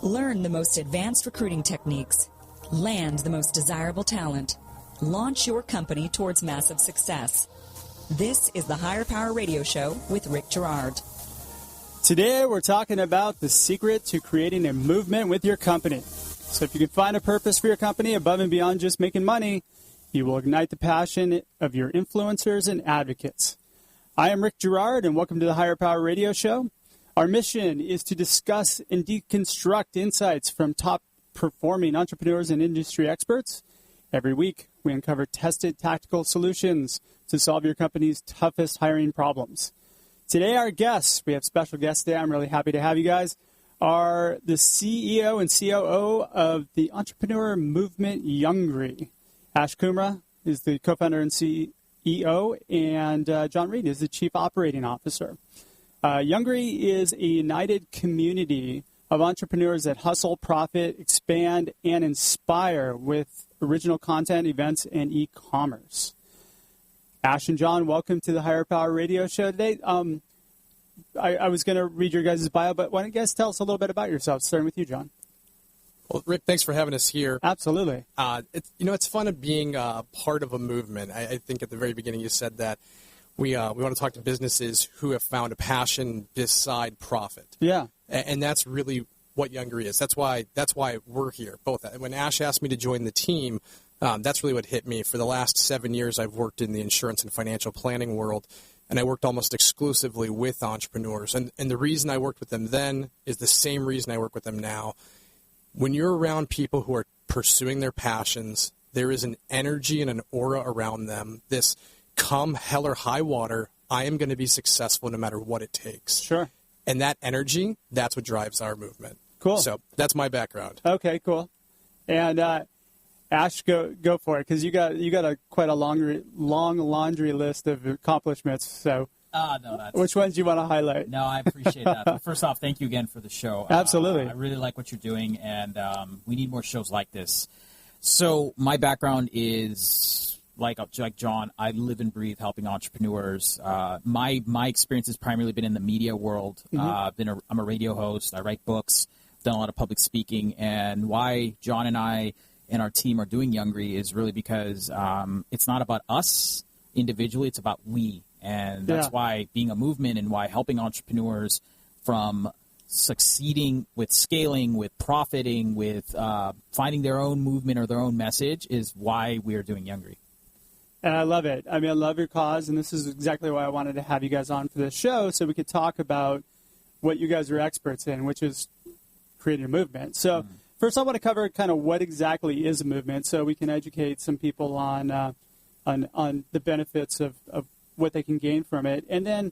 Learn the most advanced recruiting techniques. Land the most desirable talent. Launch your company towards massive success. This is the Higher Power Radio Show with Rick Girard. Today we're talking about the secret to creating a movement with your company. So if you can find a purpose for your company above and beyond just making money, you will ignite the passion of your influencers and advocates. I am Rick Girard, and welcome to the Higher Power Radio Show. Our mission is to discuss and deconstruct insights from top-performing entrepreneurs and industry experts. Every week, we uncover tested tactical solutions to solve your company's toughest hiring problems. Today, our guests, we have special guests today. I'm really happy to have you guys, are the CEO and COO of the entrepreneur movement Youngry. Ash Kumra is the co-founder and CEO, and John Reed is the Chief Operating Officer. Youngry is a united community of entrepreneurs that hustle, profit, expand, and inspire with original content, events, and e-commerce. Ash and John, welcome to the Higher Power Radio Show today. I was going to read your guys' bio, but why don't you guys tell us a little bit about yourselves, starting with you, John. Well, Rick, thanks for having us here. Absolutely. It's fun of being part of a movement. I think at the very beginning you said that we want to talk to businesses who have found a passion beside profit. Yeah. And that's really what Youngry is. That's why we're here. Both. When Ash asked me to join the team, that's really what hit me. For the last 7 years, I've worked in the insurance and financial planning world, and I worked almost exclusively with entrepreneurs. And the reason I worked with them then is the same reason I work with them now. When you're around people who are pursuing their passions, there is an energy and an aura around them. This come hell or high water, I am going to be successful no matter what it takes. Sure. And that energy, that's what drives our movement. Cool. So that's my background. Okay, cool. And Ash, go for it, because you got quite a long laundry list of accomplishments. So. No, that's... Which ones do you want to highlight? No, I appreciate that. But first off, thank you again for the show. Absolutely. I really like what you're doing, and we need more shows like this. So my background is, like John, I live and breathe helping entrepreneurs. My experience has primarily been in the media world. Mm-hmm. I'm a radio host. I write books, done a lot of public speaking, and why John and I and our team are doing Youngry is really because it's not about us individually, it's about we. And that's why being a movement and why helping entrepreneurs from succeeding with scaling, with profiting, with finding their own movement or their own message is why we are doing Youngry. And I love it. I mean, I love your cause, and this is exactly why I wanted to have you guys on for this show, so we could talk about what you guys are experts in, which is creating a movement. So first I want to cover kind of what exactly is a movement, so we can educate some people on the benefits of what they can gain from it. And then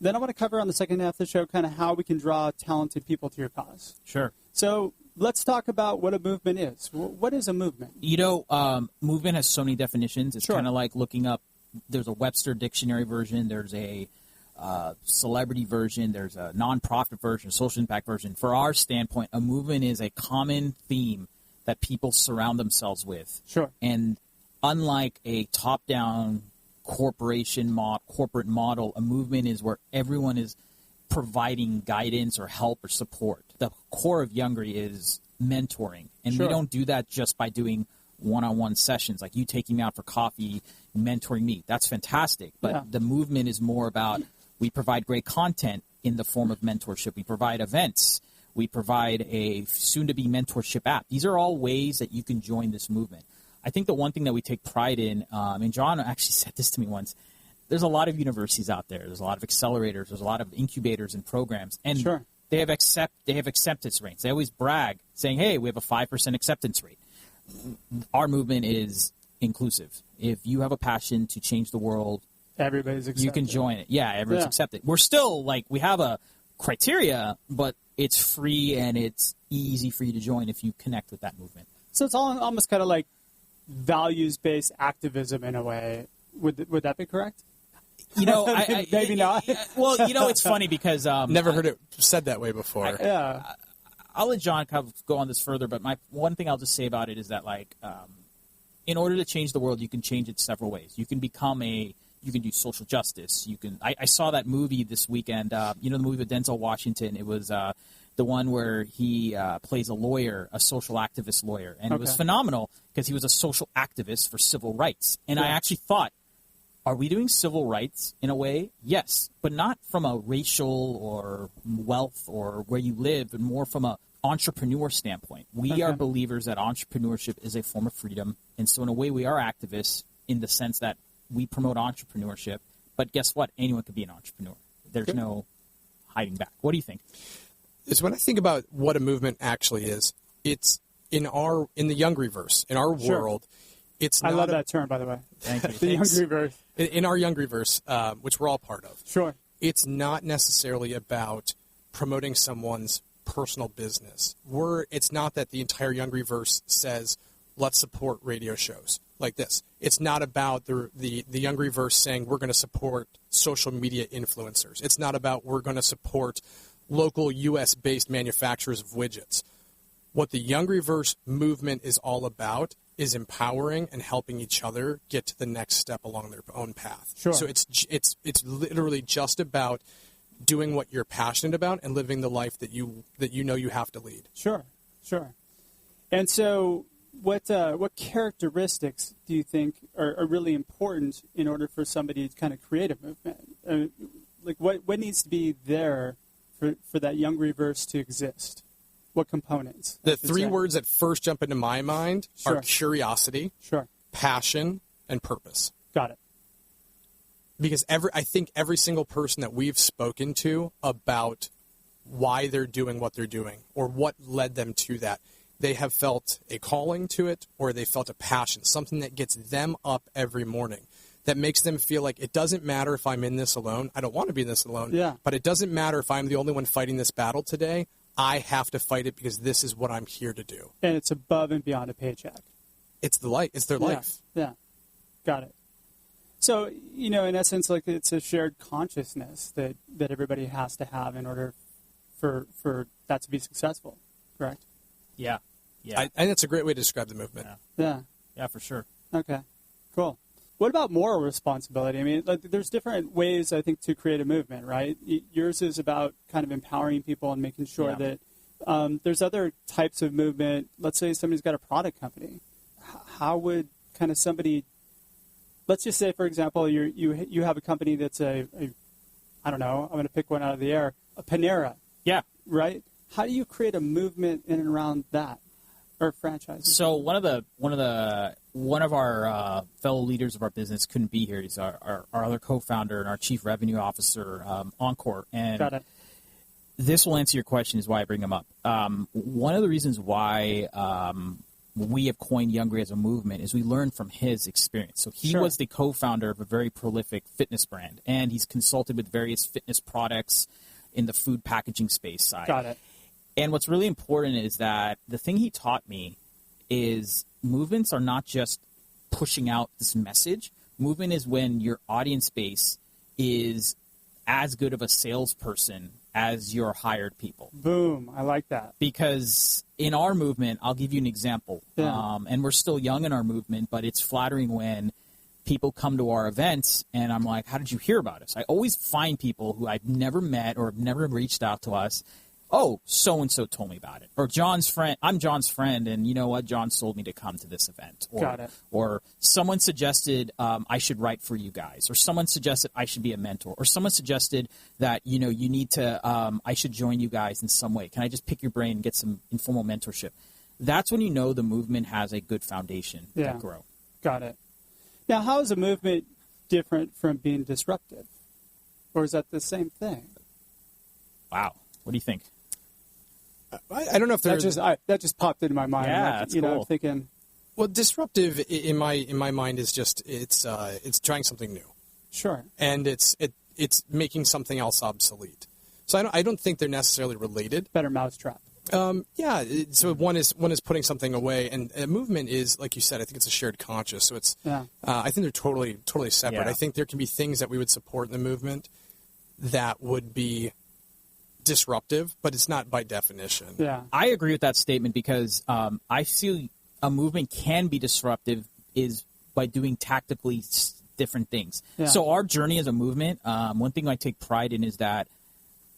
I want to cover on the second half of the show kind of how we can draw talented people to your cause. Sure. So let's talk about what a movement is. What is a movement? Movement has so many definitions. It's kind of like looking up, there's a Webster dictionary version, there's a celebrity version, there's a nonprofit version, social impact version. For our standpoint, a movement is a common theme that people surround themselves with. Sure. And unlike a top-down corporate model, a movement is where everyone is providing guidance or help or support. The core of Youngry is mentoring, and we don't do that just by doing one-on-one sessions, like you taking me out for coffee, mentoring me. That's fantastic, but the movement is more about we provide great content in the form of mentorship. We provide events. We provide a soon-to-be mentorship app. These are all ways that you can join this movement. I think the one thing that we take pride in, and John actually said this to me once, there's a lot of universities out there. There's a lot of accelerators. There's a lot of incubators and programs. And they have acceptance rates. They always brag saying, hey, we have a 5% acceptance rate. Our movement is inclusive. If you have a passion to change the world, everybody's accepted. You can join it. Yeah, everyone's accepted. We're still, we have a criteria, but it's free and it's easy for you to join if you connect with that movement. So it's almost kind of like values-based activism in a way. Would that be correct? Maybe not. Well, it's funny because never heard it said that way before. I'll let John kind of go on this further, but my one thing I'll just say about it is that in order to change the world, you can change it several ways. You can you can do social justice. I saw that movie this weekend. The movie with Denzel Washington. It was the one where he plays a lawyer, a social activist lawyer. And it was Okay. phenomenal because he was a social activist for civil rights. And I actually thought, are we doing civil rights in a way? Yes, but not from a racial or wealth or where you live, but more from a entrepreneur standpoint. We are believers that entrepreneurship is a form of freedom. And so in a way, we are activists in the sense that we promote entrepreneurship. But guess what? Anyone could be an entrepreneur. There's no hiding back. What do you think? Is when I think about what a movement actually is, it's in the Youngryverse, in our world. It's I not love that term, by the way. Thank you. The Youngryverse. in our Youngryverse, which we're all part of. Sure. It's not necessarily about promoting someone's personal business. It's not that the entire Youngryverse says, let's support radio shows like this. It's not about the Youngryverse saying we're going to support social media influencers. It's not about we're going to support local U.S.-based manufacturers of widgets. What the Youngryverse movement is all about is empowering and helping each other get to the next step along their own path. Sure. So it's literally just about doing what you're passionate about and living the life that you know you have to lead. Sure. And so what characteristics do you think are really important in order for somebody to kind of create a movement? Like what needs to be there for that Youngryverse to exist? What components? The three words that first jump into my mind are curiosity, passion, and purpose. Got it. Because I think every single person that we've spoken to about why they're doing what they're doing or what led them to that, they have felt a calling to it or they felt a passion, something that gets them up every morning, that makes them feel like it doesn't matter if I'm in this alone. I don't want to be in this alone, but it doesn't matter if I'm the only one fighting this battle today. I have to fight it because this is what I'm here to do. And it's above and beyond a paycheck. It's the life. It's their life. Yeah. Got it. So, in essence, like it's a shared consciousness that everybody has to have in order for that to be successful, correct? Yeah. I think that's a great way to describe the movement. Yeah, for sure. Okay, cool. What about moral responsibility? I mean, there's different ways, I think, to create a movement, right? Yours is about kind of empowering people and making sure that there's other types of movement. Let's say somebody's got a product company. How would kind of somebody, let's just say, for example, you have a company that's I don't know, I'm going to pick one out of the air, a Panera. Yeah. Right? How do you create a movement in and around that? Or franchises? So one of our fellow leaders of our business couldn't be here. He's our other co-founder and our chief revenue officer, Encore. And Got it. This will answer your question is why I bring him up. One of the reasons why we have coined Youngry as a movement is we learned from his experience. So he was the co-founder of a very prolific fitness brand, and he's consulted with various fitness products in the food packaging space side. Got it. And what's really important is that the thing he taught me is movements are not just pushing out this message. Movement is when your audience base is as good of a salesperson as your hired people. Boom. I like that. Because in our movement, I'll give you an example. Yeah. And we're still young in our movement, but it's flattering when people come to our events and I'm like, how did you hear about us? I always find people who I've never met or have never reached out to us. Oh, so-and-so told me about it. Or I'm John's friend, and you know what? John sold me to come to this event. Or, Got it. Or someone suggested I should write for you guys. Or someone suggested I should be a mentor. Or someone suggested that, you need to, I should join you guys in some way. Can I just pick your brain and get some informal mentorship? That's when you know the movement has a good foundation to grow. Got it. Now, how is a movement different from being disruptive? Or is that the same thing? Wow. What do you think? I don't know if there's that just popped into my mind. Yeah, like, that's you know, cool. thinking. Well, disruptive in my mind is just it's trying something new. Sure. And it's making something else obsolete. So I don't think they're necessarily related. Better mousetrap. So one is putting something away, and a movement is, like you said, I think it's a shared conscious. So it's I think they're totally separate. Yeah. I think there can be things that we would support in the movement that would be disruptive, but it's not by definition. Yeah. I agree with that statement because I feel a movement can be disruptive is by doing tactically different things. Yeah. So our journey as a movement, one thing I take pride in is that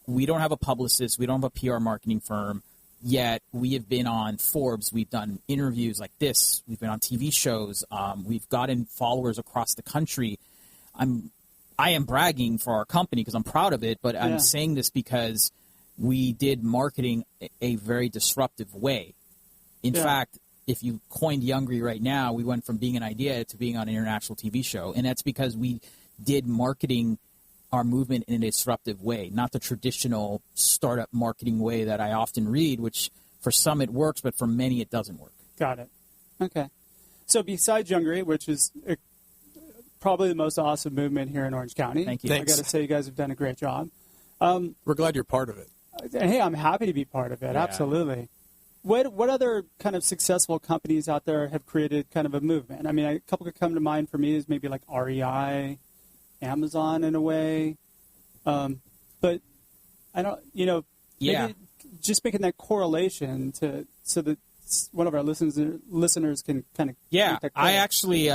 we don't have a publicist. We don't have a PR marketing firm. Yet we have been on Forbes. We've done interviews like this. We've been on TV shows. We've gotten followers across the country. I am bragging for our company because I'm proud of it, but I'm saying this because we did marketing a very disruptive way. In fact, if you coined Youngry right now, we went from being an idea to being on an international TV show, and that's because we did marketing our movement in a disruptive way, not the traditional startup marketing way that I often read, which for some it works, but for many it doesn't work. Got it. Okay. So besides Youngry, which is probably the most awesome movement here in Orange County. Thank you. Thanks. I got to say you guys have done a great job. We're glad you're part of it. And hey, I'm happy to be part of it. Yeah. Absolutely. What other kind of successful companies out there have created kind of a movement? I mean, a couple could come to mind for me is maybe like REI, Amazon in a way. But I don't, maybe just making that correlation so that one of our listeners can kind of make that I actually,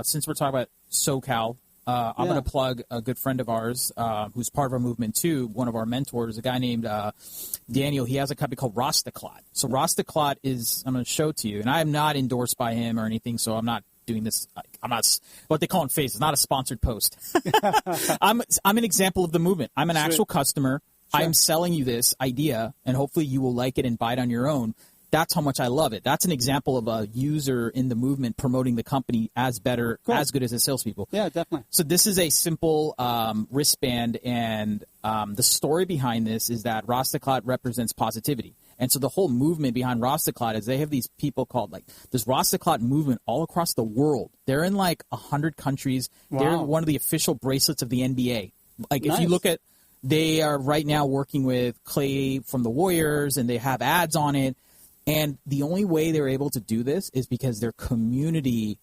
since we're talking about SoCal, I'm going to plug a good friend of ours who's part of our movement too, one of our mentors, a guy named Daniel. He has a company called Rostaclot. So Rostaclot is, I'm going to show it to you, and I am not endorsed by him or anything, so I'm not doing this. I'm not what they call in face. It's not a sponsored post. I'm an example of the movement. I'm an actual customer. Sure. I'm selling you this idea, and hopefully you will like it and buy it on your own. That's how much I love it. That's an example of a user in the movement promoting the company as better, as good as the salespeople. Yeah, definitely. So this is a simple wristband, and the story behind this is that Rostaclot represents positivity. And so the whole movement behind Rostaclot is they have these people called, like, this Rostaclot movement all across the world. They're in, like, 100 countries. Wow. They're one of the official bracelets of the NBA. Like, nice. If you look at, they are right now working with Clay from the Warriors, and they have ads on it. And the only way they're able to do this is because their community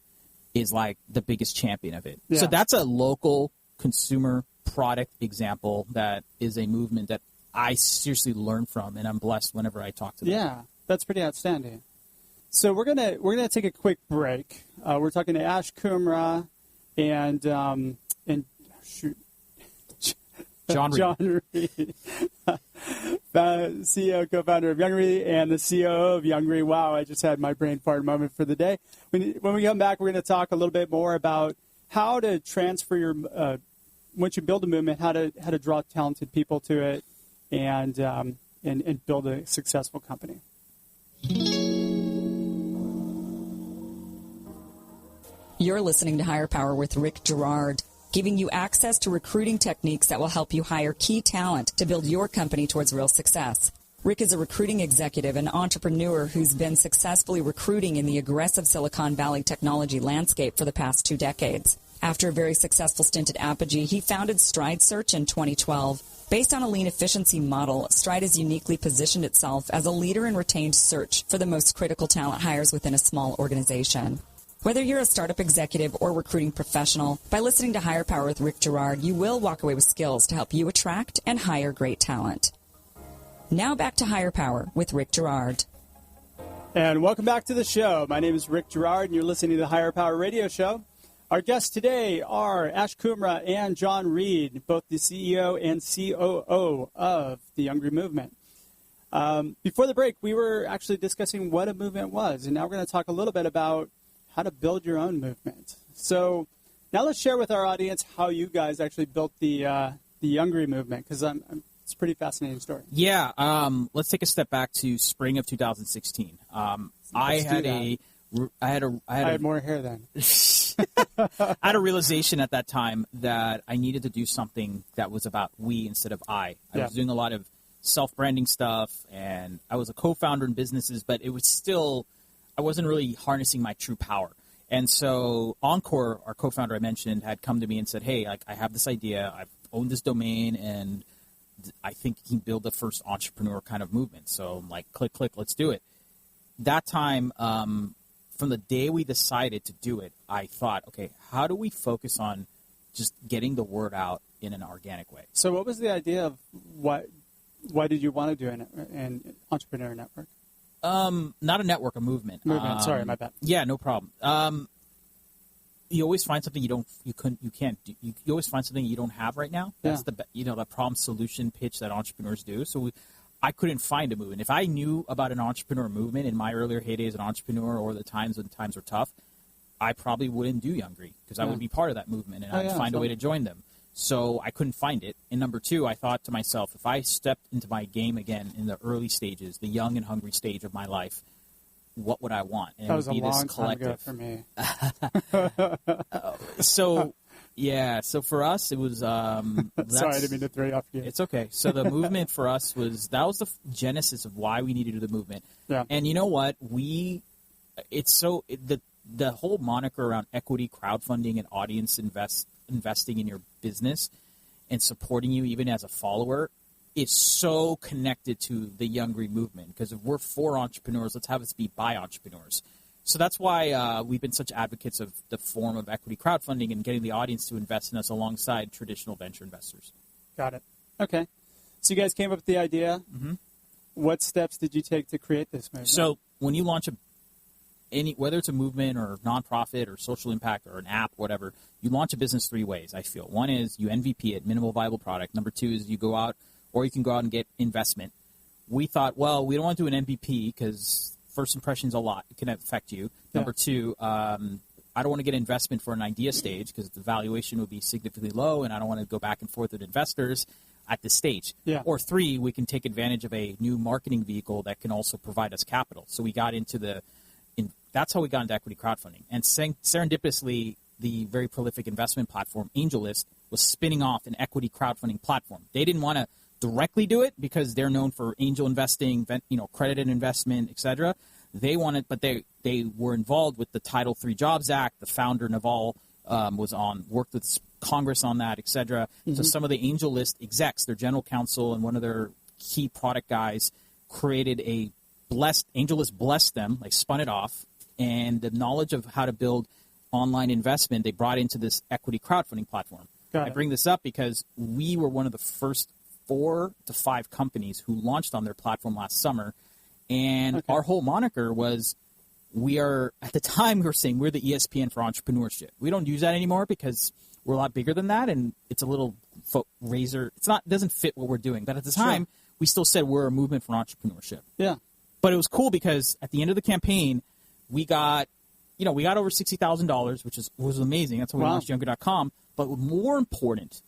is, like, the biggest champion of it. Yeah. So that's a local consumer product example that is a movement that I seriously learn from, and I'm blessed whenever I talk to them. Yeah, that's pretty outstanding. So we're gonna take a quick break. We're talking to Ash Kumra and John Reed, CEO, co-founder of Youngry, and the COO of Youngry. Wow, I just had my brain fart moment for the day. When we come back, we're going to talk a little bit more about how to transfer your once you build a movement, how to draw talented people to it, and build a successful company. You're listening to Higher Power with Rick Girard, giving you access to recruiting techniques that will help you hire key talent to build your company towards real success. Rick is a recruiting executive and entrepreneur who's been successfully recruiting in the aggressive Silicon Valley technology landscape for the past 2 decades. After a very successful stint at Apogee, he founded Stride Search in 2012. Based on a lean efficiency model, Stride has uniquely positioned itself as a leader in retained search for the most critical talent hires within a small organization. Whether you're a startup executive or recruiting professional, by listening to Higher Power with Rick Girard, you will walk away with skills to help you attract and hire great talent. Now back to Higher Power with Rick Girard. And welcome back to the show. My name is Rick Girard, and you're listening to the Higher Power Radio Show. Our guests today are Ash Kumra and John Reed, both the CEO and COO of the Youngry movement. Before the break, we were actually discussing what a movement was, and now we're going to talk a little bit about how to build your own movement. So now let's share with our audience how you guys actually built the Youngry movement, because it's a pretty fascinating story. Yeah, let's take a step back to spring of 2016. I had more hair then. I had a realization at that time that I needed to do something that was about we instead of I. I was doing a lot of self-branding stuff, and I was a co-founder in businesses, but it was still, I wasn't really harnessing my true power. And so Encore, our co-founder I mentioned, had come to me and said, hey, I have this idea. I've owned this domain, and I think you can build the first entrepreneur kind of movement. So I'm like, click, let's do it. That time, from the day we decided to do it, I thought, okay, how do we focus on just getting the word out in an organic way? So what was the idea of why did you want to do an entrepreneur network? Not a network, a movement. Sorry, my bad. Yeah, no problem. you always find something you can't do. You always find something you don't have right now. That's the problem solution pitch that entrepreneurs do. So I couldn't find a movement. If I knew about an entrepreneur movement in my earlier heyday as an entrepreneur, or the times when times were tough, I probably wouldn't do Youngry, because I would be part of that movement, and I'd find a way to join them. So I couldn't find it. And number two, I thought to myself, if I stepped into my game again in the early stages, the young and hungry stage of my life, what would I want? And that was it would be a long this collective. time ago for me. So for us, it was. Sorry, I didn't mean to throw you off again. It's okay. So the movement for us was the genesis of why we needed to do the movement. Yeah. And you know what? The whole moniker around equity crowdfunding and audience investing in your business and supporting you even as a follower is so connected to the Youngry movement, because if we're for entrepreneurs, let's have us be by entrepreneurs. So that's why we've been such advocates of the form of equity crowdfunding and getting the audience to invest in us alongside traditional venture investors. Got it. Okay. So you guys came up with the idea. Mm-hmm. What steps did you take to create this movement? So when you launch whether it's a movement or nonprofit or social impact or an app, whatever, you launch a business three ways, I feel. One is you MVP it, minimal viable product. Number two is you go out, or you can go out and get investment. We thought, well, we don't want to do an MVP because first impression's a lot. It can affect you. Number two, I don't want to get investment for an idea stage because the valuation would be significantly low, and I don't want to go back and forth with investors at this stage. Yeah. Or three, we can take advantage of a new marketing vehicle that can also provide us capital. So we got into that's how we got into equity crowdfunding. And serendipitously, the very prolific investment platform, AngelList, was spinning off an equity crowdfunding platform. They didn't want to directly do it because they're known for angel investing, credited investment, etc. They wanted, but they were involved with the Title III Jobs Act. The founder, Naval, worked with Congress on that, etc. Mm-hmm. So some of the AngelList execs, their general counsel and one of their key product guys, created AngelList blessed them, like spun it off, and the knowledge of how to build online investment they brought into this equity crowdfunding platform. I bring this up because we were one of the first 4 to 5 companies who launched on their platform last summer, and our whole moniker was, at the time we were saying we're the ESPN for entrepreneurship. We don't use that anymore because we're a lot bigger than that, and it's a little razor. It doesn't fit what we're doing. But at the time, we still said we're a movement for entrepreneurship. Yeah. But it was cool because at the end of the campaign, we got over $60,000, which was amazing. That's how we launched Youngry.com. But more important,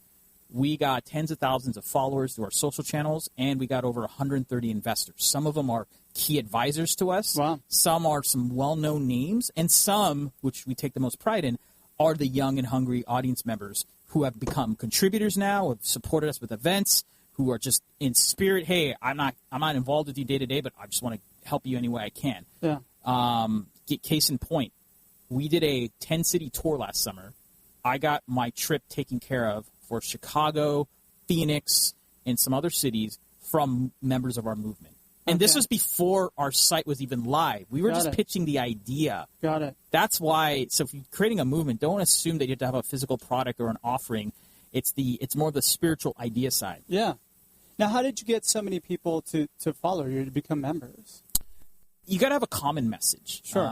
we got tens of thousands of followers through our social channels, and we got over 130 investors. Some of them are key advisors to us. Wow. Some are some well-known names, and some, which we take the most pride in, are the young and hungry audience members who have become contributors now, have supported us with events, who are just in spirit, hey, I'm not involved with you day to day, but I just want to help you any way I can. Yeah. Case in point, we did a 10-city tour last summer. I got my trip taken care of for Chicago, Phoenix, and some other cities from members of our movement. And this was before our site was even live. We were just pitching the idea. Got it. That's why, so if you're creating a movement, don't assume that you have to have a physical product or an offering. It's more of the spiritual idea side. Yeah. Now, how did you get so many people to follow you, to become members? You got to have a common message. Sure.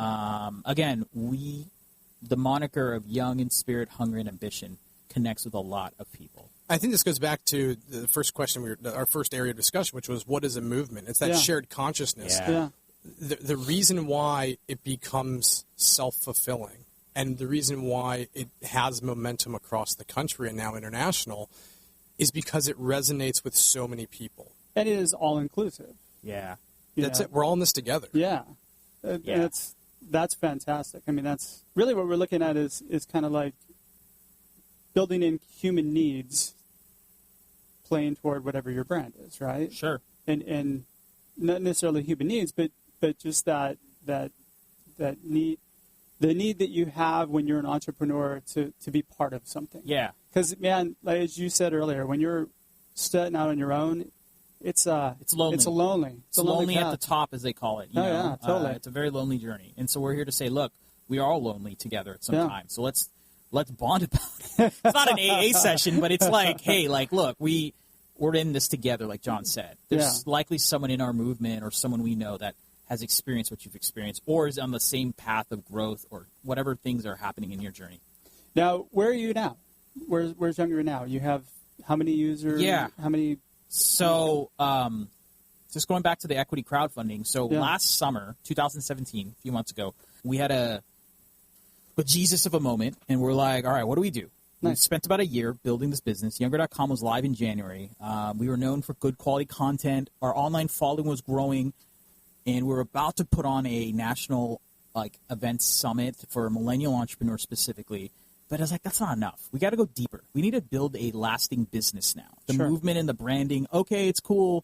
Again, the moniker of young in spirit, hunger, and ambition connects with a lot of people. I think this goes back to the first question, our first area of discussion, which was, what is a movement? It's that shared consciousness. Yeah. The reason why it becomes self-fulfilling and the reason why it has momentum across the country and now international is because it resonates with so many people. And it is all-inclusive. Yeah. That's it. We're all in this together. Yeah. That's fantastic. I mean, that's really what we're looking at is kind of like building in human needs, playing toward whatever your brand is, right? Sure. And not necessarily human needs, but just that need, the need that you have when you're an entrepreneur to be part of something. Yeah. Because, man, like as you said earlier, when you're starting out on your own, it's lonely. It's lonely. It's lonely at the top, as they call it. Yeah, totally. It's a very lonely journey. And so we're here to say, look, we are all lonely together at some time. So let's bond about it. It's not an AA session, but it's like, hey, look, we're in this together, like John said. There's likely someone in our movement or someone we know that has experienced what you've experienced or is on the same path of growth or whatever things are happening in your journey. Now, where are you now? Where's Youngry now? You have how many users? Yeah. How many? So, just going back to the equity crowdfunding. So last summer, 2017, a few months ago, we had a bejesus of a moment, and we're like, all right, what do we do? Nice. We spent about a year building this business. Youngry.com was live in January. We were known for good quality content. Our online following was growing, and we're about to put on a national event summit for millennial entrepreneurs specifically. But I was like, that's not enough. We got to go deeper. We need to build a lasting business now. The movement and the branding, okay, it's cool.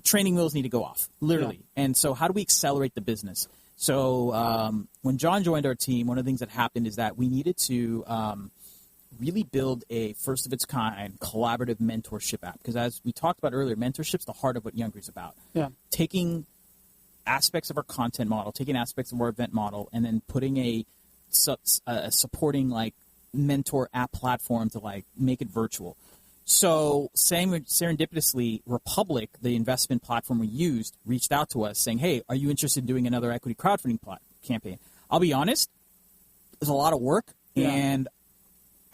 Training wheels need to go off, literally. Yeah. And so how do we accelerate the business? So when John joined our team, one of the things that happened is that we needed to really build a first-of-its-kind collaborative mentorship app. Because as we talked about earlier, mentorship's the heart of what Youngry is about. Yeah. Taking aspects of our content model, taking aspects of our event model, and then putting a supporting mentor app platform to make it virtual. So serendipitously, Republic, the investment platform we used, reached out to us saying, hey, are you interested in doing another equity crowdfunding campaign? I'll be honest, it was a lot of work, and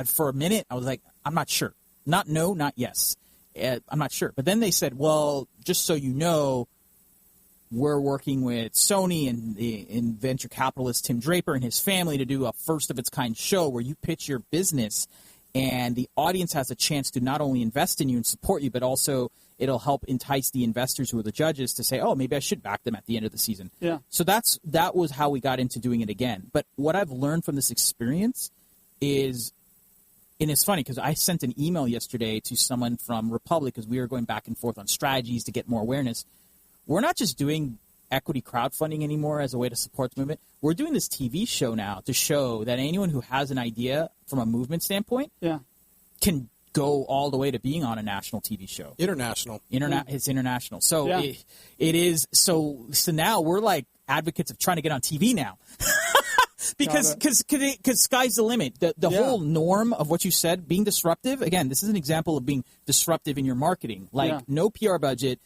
for a minute, I was like, I'm not sure. Not no, not yes. I'm not sure. But then they said, well, just so you know, we're working with Sony and venture capitalist Tim Draper and his family to do a first-of-its-kind show where you pitch your business, and the audience has a chance to not only invest in you and support you, but also it'll help entice the investors who are the judges to say, oh, maybe I should back them at the end of the season. Yeah. So that was how we got into doing it again. But what I've learned from this experience is, and it's funny because I sent an email yesterday to someone from Republic because we were going back and forth on strategies to get more awareness. We're not just doing equity crowdfunding anymore as a way to support the movement. We're doing this TV show now to show that anyone who has an idea from a movement standpoint can go all the way to being on a national TV show. International. It's international. So it is. So now we're advocates of trying to get on TV now. Because sky's the limit. The whole norm of what you said, being disruptive, again, this is an example of being disruptive in your marketing. No PR budget,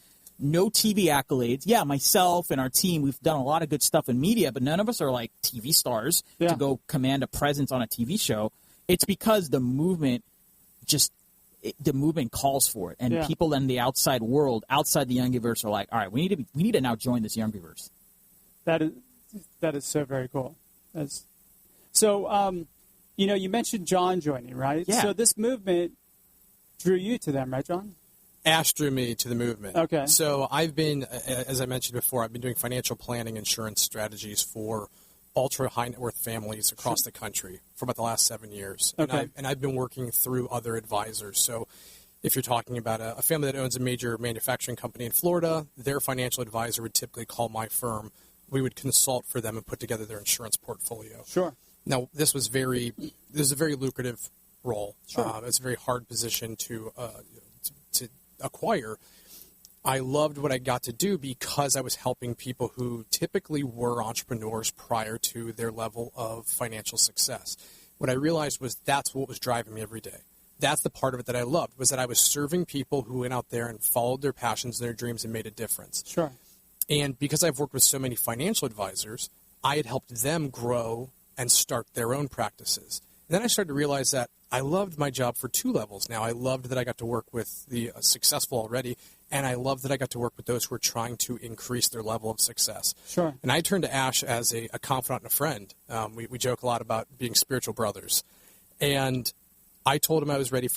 no TV accolades. Yeah, myself and our team, we've done a lot of good stuff in media, but none of us are TV stars to go command a presence on a TV show. It's because the movement calls for it. And people in the outside world, outside the Youngryverse, are like, all right, we need to now join this Youngryverse. That is so very cool. So, you mentioned John joining, right? Yeah. So this movement drew you to them, right, John? Ash drew me to the movement. Okay. So I've been, as I mentioned before, I've been doing financial planning insurance strategies for ultra high net worth families across the country for about the last 7 years. Okay. And I've been working through other advisors. So if you're talking about a family that owns a major manufacturing company in Florida, their financial advisor would typically call my firm. We would consult for them and put together their insurance portfolio. Sure. Now, this was a very lucrative role. Sure. It's a very hard position to acquire. I loved what I got to do because I was helping people who typically were entrepreneurs prior to their level of financial success. What I realized was that's what was driving me every day. That's the part of it that I loved, was that I was serving people who went out there and followed their passions and their dreams and made a difference. Sure. And because I've worked with so many financial advisors, I had helped them grow and start their own practices. And then I started to realize that I loved my job for two levels now. I loved that I got to work with the successful already, and I loved that I got to work with those who are trying to increase their level of success. Sure. And I turned to Ash as a confidant and a friend. We joke a lot about being spiritual brothers. And I told him I was ready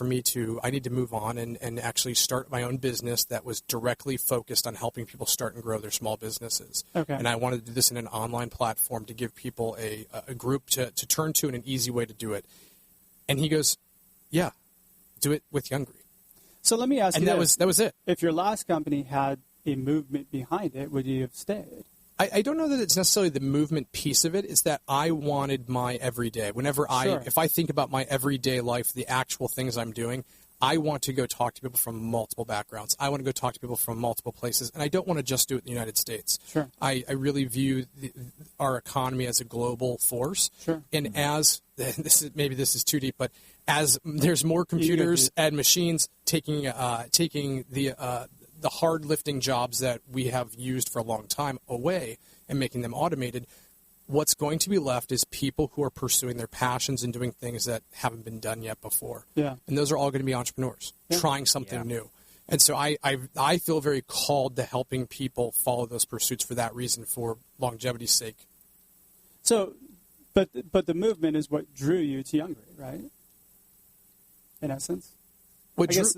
I need to move on and actually start my own business that was directly focused on helping people start and grow their small businesses. Okay. And I wanted to do this in an online platform to give people a group to turn to and an easy way to do it. And he goes, yeah, do it with Youngry. So let me ask you this. That was it. If your last company had a movement behind it, would you have stayed? I don't know that it's necessarily the movement piece of it. It's that I wanted my everyday. If I think about my everyday life, the actual things I'm doing, I want to go talk to people from multiple backgrounds. I want to go talk to people from multiple places, and I don't want to just do it in the United States. Sure. I really view our economy as a global force. Sure. And as this is too deep, but as there's more computers and machines taking the hard lifting jobs that we have used for a long time away and making them automated, what's going to be left is people who are pursuing their passions and doing things that haven't been done yet before. Yeah. And those are all going to be entrepreneurs trying something new. And so I feel very called to helping people follow those pursuits for that reason, for longevity's sake. So, but the movement is what drew you to Youngry, right? In essence? What I drew, guess,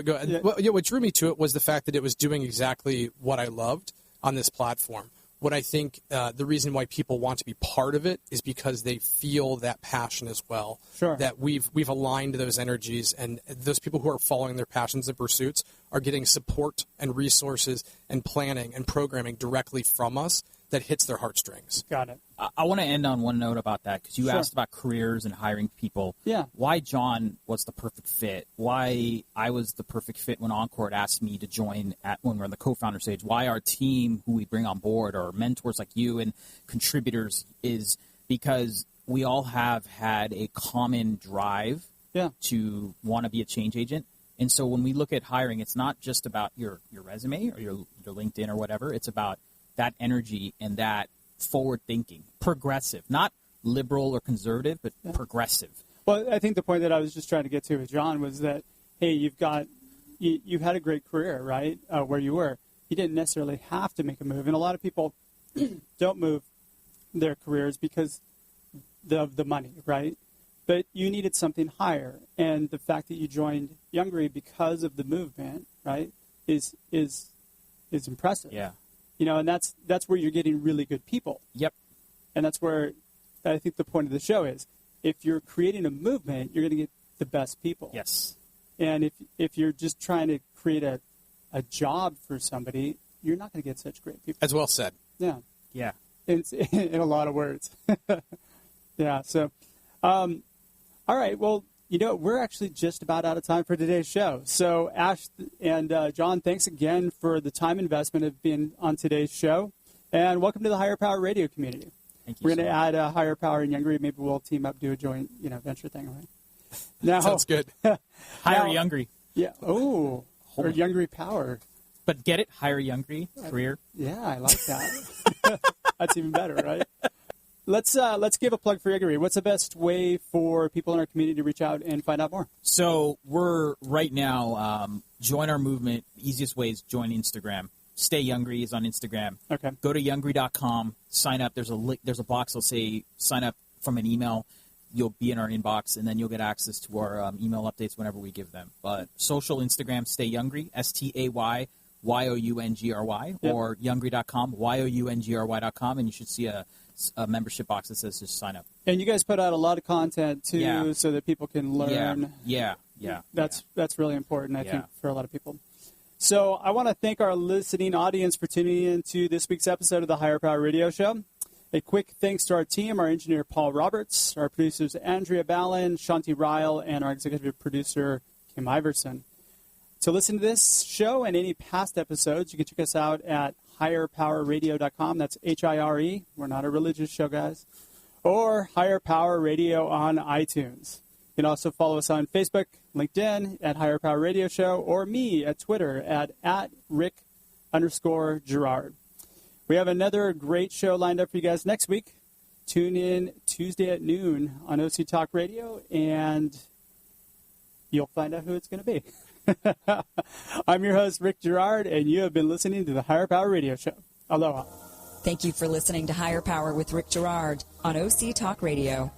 go ahead. Yeah. Well, what drew me to it was the fact that it was doing exactly what I loved on this platform. What I think the reason why people want to be part of it is because they feel that passion as well. Sure. That we've aligned those energies, and those people who are following their passions and pursuits are getting support and resources and planning and programming directly from us that hits their heartstrings. Got it. I want to end on one note about that, because you Sure. asked about careers and hiring people. Yeah. Why John was the perfect fit. Why I was the perfect fit when Encore asked me to join when we're in the co-founder stage. Why our team, who we bring on board, or mentors like you and contributors, is because we all have had a common drive to want to be a change agent. And so when we look at hiring, it's not just about your resume or your LinkedIn or whatever. It's about that energy and that forward thinking, progressive, not liberal or conservative, but progressive. Well, I think the point that I was just trying to get to with John was that, hey, you've had a great career, right, where you were. You didn't necessarily have to make a move. And a lot of people don't move their careers because of the money, right? But you needed something higher. And the fact that you joined Youngry because of the movement, right, is impressive. Yeah. You know, and that's where you're getting really good people. Yep. And that's where I think the point of the show is. If you're creating a movement, you're going to get the best people. Yes. And if you're just trying to create a job for somebody, you're not going to get such great people. As well said. Yeah. Yeah. In a lot of words. Yeah. So, all right. Well, you know, we're actually just about out of time for today's show. So, Ash and John, thanks again for the time investment of being on today's show. And welcome to the Higher Power Radio community. Thank you. We're going to add Higher Power and Youngry. Maybe we'll team up, do a joint, venture thing, right? Now, Sounds good. Hire Youngry. Yeah. Oh, or Youngry Power. But get it? Hire Youngry career. Yeah, I like that. That's even better, right? Let's give a plug for Youngry. What's the best way for people in our community to reach out and find out more? So we're right now, join our movement. Easiest way is join Instagram. Stay Youngry is on Instagram. Okay. Go to youngry.com, sign up. There's a link, there's a box that'll say sign up from an email. You'll be in our inbox, and then you'll get access to our email updates whenever we give them. But social Instagram, Stay Youngry, STAYYOUNGRY, or youngry.com, YOUNGRY.com, and you should see a membership box that says just sign up. And you guys put out a lot of content, too, so that people can learn. Yeah. That's really important, I think, for a lot of people. So I want to thank our listening audience for tuning in to this week's episode of the Higher Power Radio Show. A quick thanks to our team, our engineer, Paul Roberts, our producers, Andrea Ballin, Shanti Ryle, and our executive producer, Kim Iverson. To listen to this show and any past episodes, you can check us out at higherpowerradio.com. That's HIRE. We're not a religious show, guys. Or Higher Power Radio on iTunes. You can also follow us on Facebook, LinkedIn at Higher Power Radio Show, or me at Twitter at Rick_Girard. We have another great show lined up for you guys next week. Tune in Tuesday at noon on OC Talk Radio, and you'll find out who it's going to be. I'm your host, Rick Girard, and you have been listening to the Higher Power Radio Show. Aloha. Thank you for listening to Higher Power with Rick Girard on OC Talk Radio.